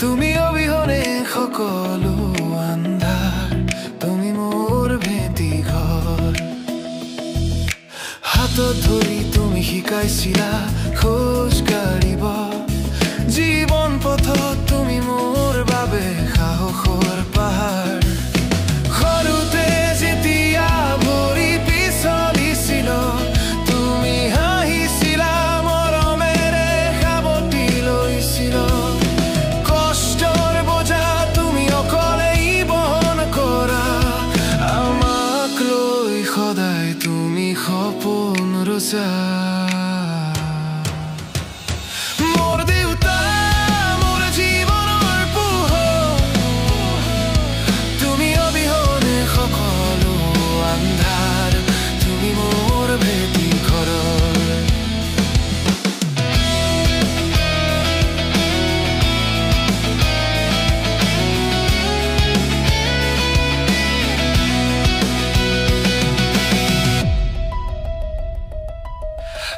তুমি অবিহনে সকলো আন্ধাৰ, তুমি মোৰ ভেটি ঘৰ। হাতত ধৰি তুমি শিকাইছিলা খোজ কাঢ়িব, জীৱন পথত তুমি মোৰ বাবে সাহসৰ পাহাৰ। সৰুতে যেতিয়া ভৰি পিছলিছিল, তুমি হাঁহিছিলা মৰমেৰে সাৱটি লৈছিল। কষ্টৰ বোজা তুমি অকলেই বহন কৰা, আমাক লৈ সদায় তুমি সপোন ৰচা। মোৰ দেউতা, মোৰ জীৱনৰ পোহৰ, তুমি অবিহনে সকলো আন্ধাৰ, তুমি মোৰ ভেটি ঘৰৰ।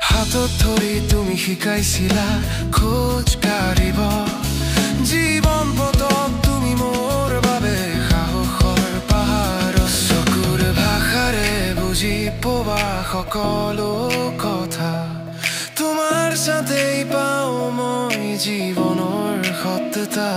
হাতত ধৰি তুমি শিকাইছিলা খোজ কাঢ়িব, জীৱন পথত তুমি মোৰ বাবে সাহসৰ পাহাৰ। চকুৰ ভাষাৰে বুজি পোৱা সকলো কথা, তোমাৰ চাতেই পাওঁ মই জীৱনৰ সত্যতা।